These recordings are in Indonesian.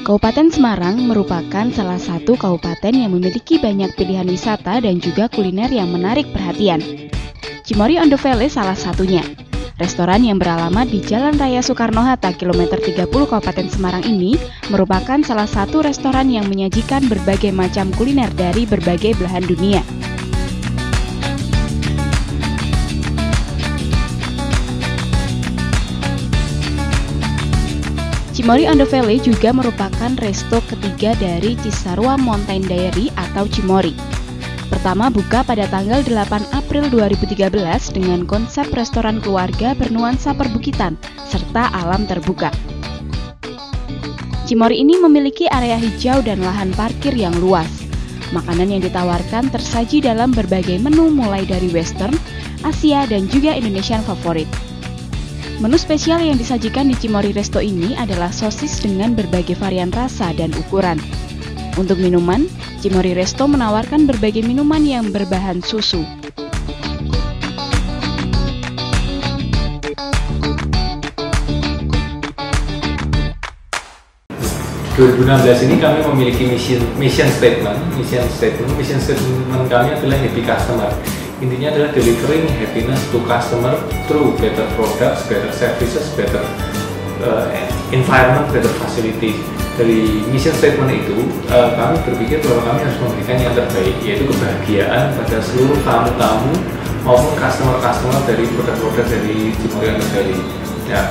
Kabupaten Semarang merupakan salah satu kabupaten yang memiliki banyak pilihan wisata dan juga kuliner yang menarik perhatian. Cimory on the Valley salah satunya. Restoran yang beralamat di Jalan Raya Soekarno-Hatta, kilometer 30 Kabupaten Semarang ini merupakan salah satu restoran yang menyajikan berbagai macam kuliner dari berbagai belahan dunia. Cimory on the Valley juga merupakan resto ketiga dari Cisarua Mountain Diary atau Cimory. Pertama buka pada tanggal 8 April 2013 dengan konsep restoran keluarga bernuansa perbukitan serta alam terbuka. Cimory ini memiliki area hijau dan lahan parkir yang luas. Makanan yang ditawarkan tersaji dalam berbagai menu mulai dari western, Asia, dan juga Indonesian favorit. Menu spesial yang disajikan di Cimory Resto ini adalah sosis dengan berbagai varian rasa dan ukuran. Untuk minuman, Cimory Resto menawarkan berbagai minuman yang berbahan susu. ini kami memiliki mission statement kami adalah happy customer. Intinya adalah delivering happiness to customer through better products, better services, better environment, better facilities. Dari mission statement itu, kami berpikir bahwa kami harus memberikan yang terbaik, yaitu kebahagiaan pada seluruh tamu-tamu maupun customer-customer dari produk-produk dari Cimory on the Valley. Ya,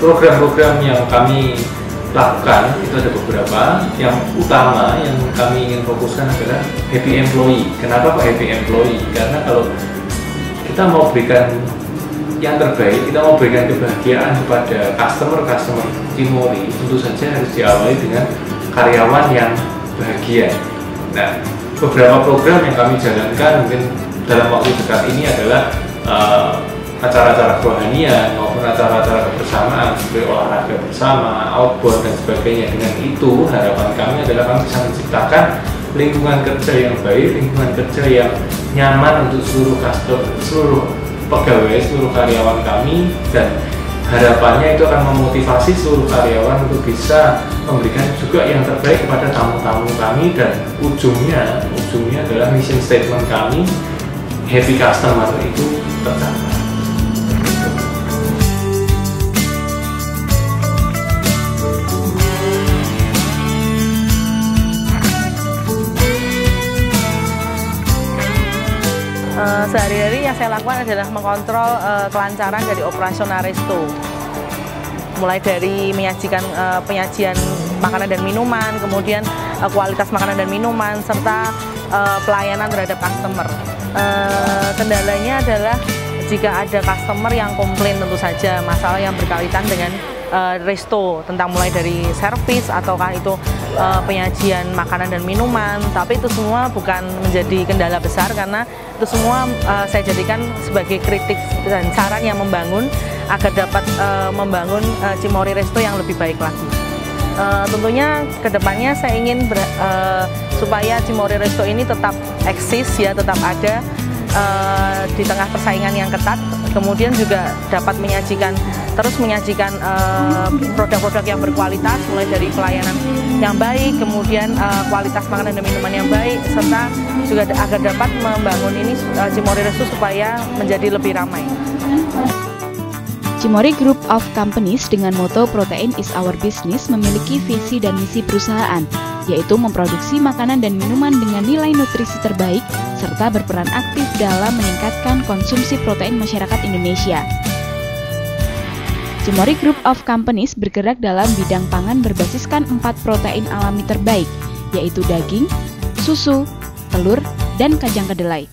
program-program yang kami lakukan itu ada beberapa. Yang utama yang kami ingin fokuskan adalah happy employee. Kenapa kok happy employee? Karena kalau kita mau berikan yang terbaik, kita mau berikan kebahagiaan kepada customer Cimory, tentu saja harus diawali dengan karyawan yang bahagia. Nah, beberapa program yang kami jalankan mungkin dalam waktu dekat ini adalah acara-acara kerohanian maupun acara-acara kebersamaan seperti olahraga bersama, outbound dan sebagainya. Dengan itu harapan kami adalah kami bisa menciptakan lingkungan kerja yang baik, lingkungan kerja yang nyaman untuk seluruh pegawai, seluruh karyawan kami, dan harapannya itu akan memotivasi seluruh karyawan untuk bisa memberikan juga yang terbaik kepada tamu-tamu kami, dan ujungnya adalah mission statement kami, happy customer itu tercapai. Sehari-hari yang saya lakukan adalah mengontrol kelancaran dari operasional resto, mulai dari menyajikan penyajian makanan dan minuman, kemudian kualitas makanan dan minuman, serta pelayanan terhadap customer. Kendalanya adalah jika ada customer yang komplain, tentu saja masalah yang berkaitan dengan resto, tentang mulai dari servis ataukah itu penyajian makanan dan minuman. Tapi itu semua bukan menjadi kendala besar, karena itu semua saya jadikan sebagai kritik dan saran yang membangun agar dapat membangun Cimory Resto yang lebih baik lagi. Tentunya kedepannya saya ingin supaya Cimory Resto ini tetap eksis, ya, tetap ada di tengah persaingan yang ketat, kemudian juga dapat terus menyajikan produk-produk yang berkualitas, mulai dari pelayanan yang baik, kemudian kualitas makanan dan minuman yang baik, serta juga agar dapat membangun ini Cimory Resto supaya menjadi lebih ramai. Cimory Group of Companies dengan moto Protein is our business memiliki visi dan misi perusahaan, yaitu memproduksi makanan dan minuman dengan nilai nutrisi terbaik serta berperan aktif dalam meningkatkan konsumsi protein masyarakat Indonesia. Cimory Group of Companies bergerak dalam bidang pangan berbasiskan 4 protein alami terbaik, yaitu daging, susu, telur, dan kacang kedelai.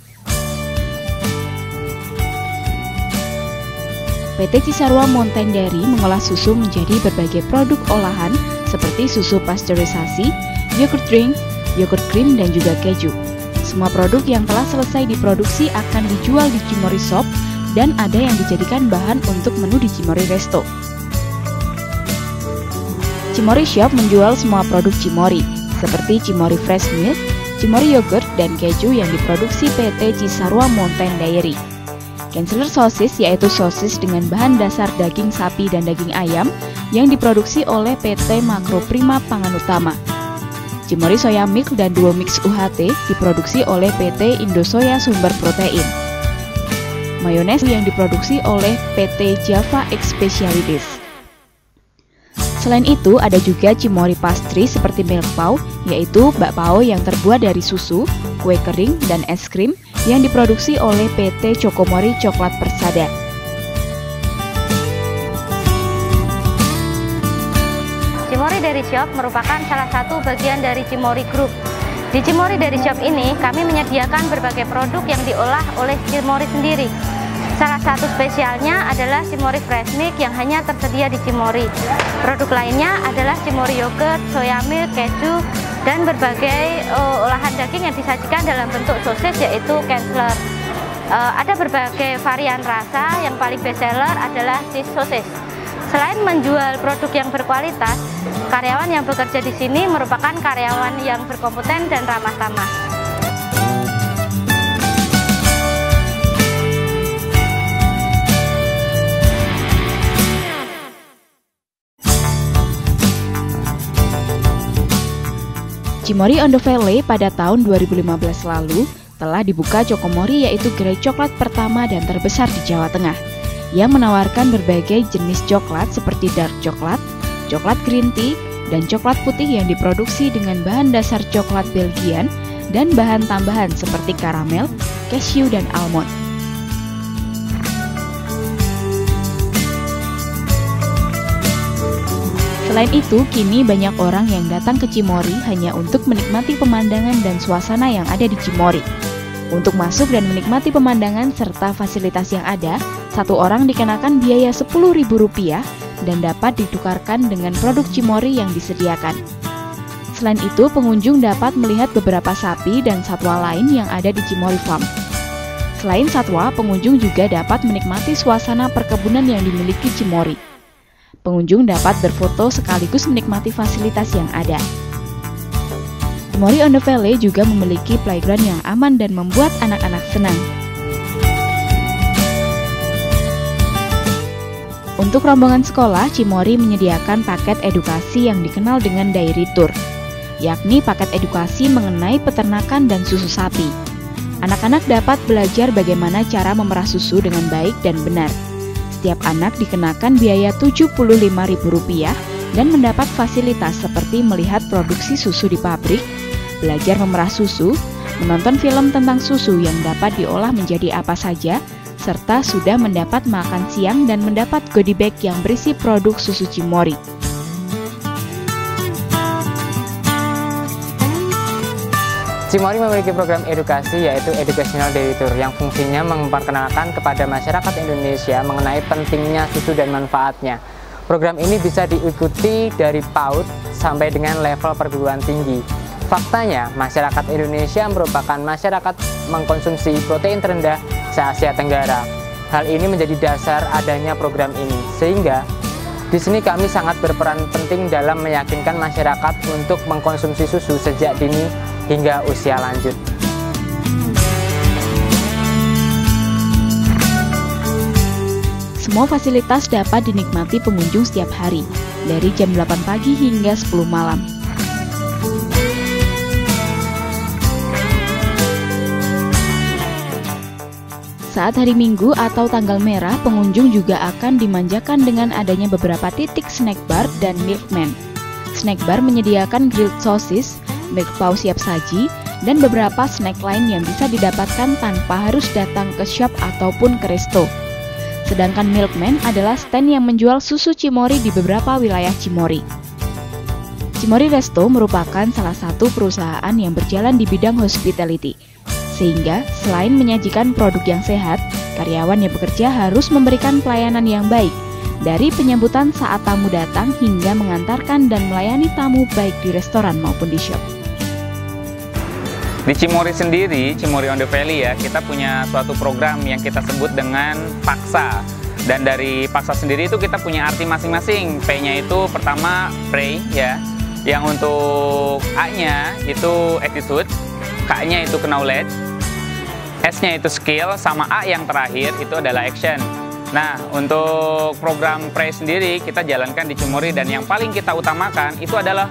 PT Cisarua Mountain Diary mengolah susu menjadi berbagai produk olahan seperti susu pasteurisasi, yogurt drink, yogurt cream, dan juga keju. Semua produk yang telah selesai diproduksi akan dijual di Cimory Shop, dan ada yang dijadikan bahan untuk menu di Cimory Resto. Cimory Shop menjual semua produk Cimory, seperti Cimory Fresh Milk, Cimory Yogurt, dan keju yang diproduksi PT Cisarua Mountain Diary. Kensler sosis yaitu sosis dengan bahan dasar daging sapi dan daging ayam yang diproduksi oleh PT Makroprima Pangan Utama. Cimory Soya Milk dan Duo Mix UHT diproduksi oleh PT Indosoya Sumber Protein. Mayones yang diproduksi oleh PT Java X Specialities. Selain itu, ada juga Cimory pastry seperti milk pau, yaitu bakpao yang terbuat dari susu, kue kering, dan es krim yang diproduksi oleh PT Chokomori Coklat Persada. Cimory Dairy Shop merupakan salah satu bagian dari Cimory Group. Di Cimory Dairy Shop ini, kami menyediakan berbagai produk yang diolah oleh Cimory sendiri. Salah satu spesialnya adalah Cimory Fresh Milk yang hanya tersedia di Cimory. Produk lainnya adalah Cimory Yogurt, Soya Milk, keju, dan berbagai olahan daging yang disajikan dalam bentuk sosis yaitu Kensler. Ada berbagai varian rasa, yang paling best seller adalah cheese sosis. Selain menjual produk yang berkualitas, karyawan yang bekerja di sini merupakan karyawan yang berkompeten dan ramah tamah. Cimory on the Valley pada tahun 2015 lalu telah dibuka Chokomori, yaitu gerai coklat pertama dan terbesar di Jawa Tengah yang menawarkan berbagai jenis coklat seperti dark coklat, coklat green tea, dan coklat putih yang diproduksi dengan bahan dasar coklat Belgian dan bahan tambahan seperti karamel, cashew, dan almond. Selain itu, kini banyak orang yang datang ke Cimory hanya untuk menikmati pemandangan dan suasana yang ada di Cimory. Untuk masuk dan menikmati pemandangan serta fasilitas yang ada, satu orang dikenakan biaya Rp10.000 dan dapat ditukarkan dengan produk Cimory yang disediakan. Selain itu, pengunjung dapat melihat beberapa sapi dan satwa lain yang ada di Cimory Farm. Selain satwa, pengunjung juga dapat menikmati suasana perkebunan yang dimiliki Cimory. Pengunjung dapat berfoto sekaligus menikmati fasilitas yang ada. Cimory on the Valley juga memiliki playground yang aman dan membuat anak-anak senang. Untuk rombongan sekolah, Cimory menyediakan paket edukasi yang dikenal dengan Dairy Tour, yakni paket edukasi mengenai peternakan dan susu sapi. Anak-anak dapat belajar bagaimana cara memerah susu dengan baik dan benar. Setiap anak dikenakan biaya Rp75.000 dan mendapat fasilitas seperti melihat produksi susu di pabrik, belajar memerah susu, menonton film tentang susu yang dapat diolah menjadi apa saja, serta sudah mendapat makan siang dan mendapat goodie bag yang berisi produk susu Cimory. Cimory memiliki program edukasi yaitu Educational Dairy Tour yang fungsinya memperkenalkan kepada masyarakat Indonesia mengenai pentingnya susu dan manfaatnya. Program ini bisa diikuti dari PAUD sampai dengan level perguruan tinggi. Faktanya, masyarakat Indonesia merupakan masyarakat mengkonsumsi protein terendah se-Asia Tenggara. Hal ini menjadi dasar adanya program ini, sehingga di sini kami sangat berperan penting dalam meyakinkan masyarakat untuk mengkonsumsi susu sejak dini hingga usia lanjut. Semua fasilitas dapat dinikmati pengunjung setiap hari, dari jam 8 pagi hingga 10 malam. Saat hari Minggu atau tanggal merah, pengunjung juga akan dimanjakan dengan adanya beberapa titik snack bar dan milkman. Snack bar menyediakan grilled sosis, milk pau siap saji, dan beberapa snack lain yang bisa didapatkan tanpa harus datang ke shop ataupun ke resto. Sedangkan milkman adalah stand yang menjual susu Cimory di beberapa wilayah Cimory. Cimory Resto merupakan salah satu perusahaan yang berjalan di bidang hospitality, sehingga selain menyajikan produk yang sehat, karyawan yang bekerja harus memberikan pelayanan yang baik, dari penyambutan saat tamu datang hingga mengantarkan dan melayani tamu baik di restoran maupun di shop. Di Cimory sendiri, Cimory on the Valley ya, kita punya suatu program yang kita sebut dengan Paksa. Dan dari Paksa sendiri itu kita punya arti masing-masing. P-nya itu pertama pray ya, yang untuk A-nya itu attitude, K-nya itu knowledge, S-nya itu skill, sama A yang terakhir itu adalah action. Nah, untuk program Pray sendiri kita jalankan di Cimory, dan yang paling kita utamakan itu adalah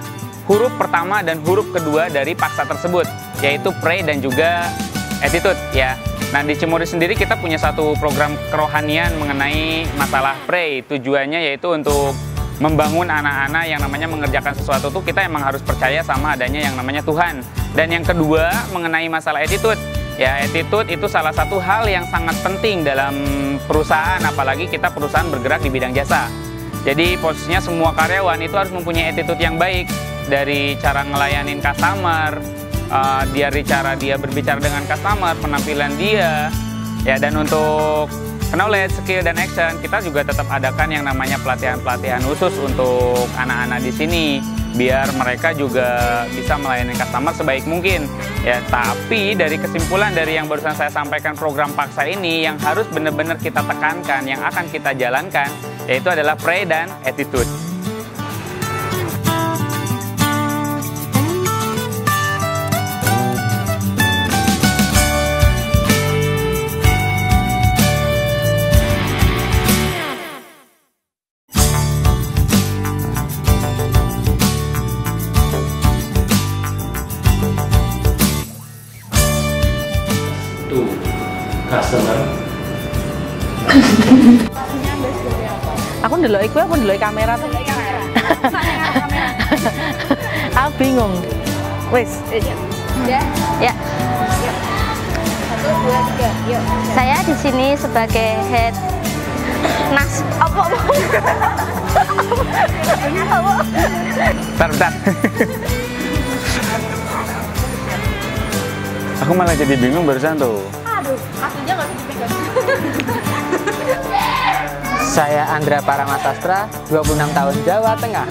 huruf pertama dan huruf kedua dari paksa tersebut, yaitu Pray dan juga attitude ya. Nah, di Cimory sendiri kita punya satu program kerohanian mengenai masalah Pray. Tujuannya yaitu untuk membangun anak-anak yang namanya mengerjakan sesuatu tuh kita emang harus percaya sama adanya yang namanya Tuhan. Dan yang kedua mengenai masalah attitude. Ya, attitude itu salah satu hal yang sangat penting dalam perusahaan, apalagi kita perusahaan bergerak di bidang jasa. Jadi posisinya semua karyawan itu harus mempunyai attitude yang baik, dari cara ngelayanin customer, dari cara dia berbicara dengan customer, penampilan dia, ya. Dan untuk knowledge, skill, dan action kita juga tetap adakan yang namanya pelatihan-pelatihan khusus untuk anak-anak di sini, biar mereka juga bisa melayani customer sebaik mungkin ya. Tapi dari kesimpulan dari yang barusan saya sampaikan, program paksa ini yang harus benar-benar kita tekankan, yang akan kita jalankan, yaitu adalah Pray dan attitude. Customer. Aku ndelok iku, aku ndelok kamera tuh. Aku bingung. Wis. Ya. Ya. 1, 2, 3. Yuk. Saya di sini sebagai head apa? Bentar. Aku malah jadi bingung barusan tuh. Aduh, aslinya nggak bisa dipegang. Saya Andra Paramasastra, 26 tahun, Jawa Tengah.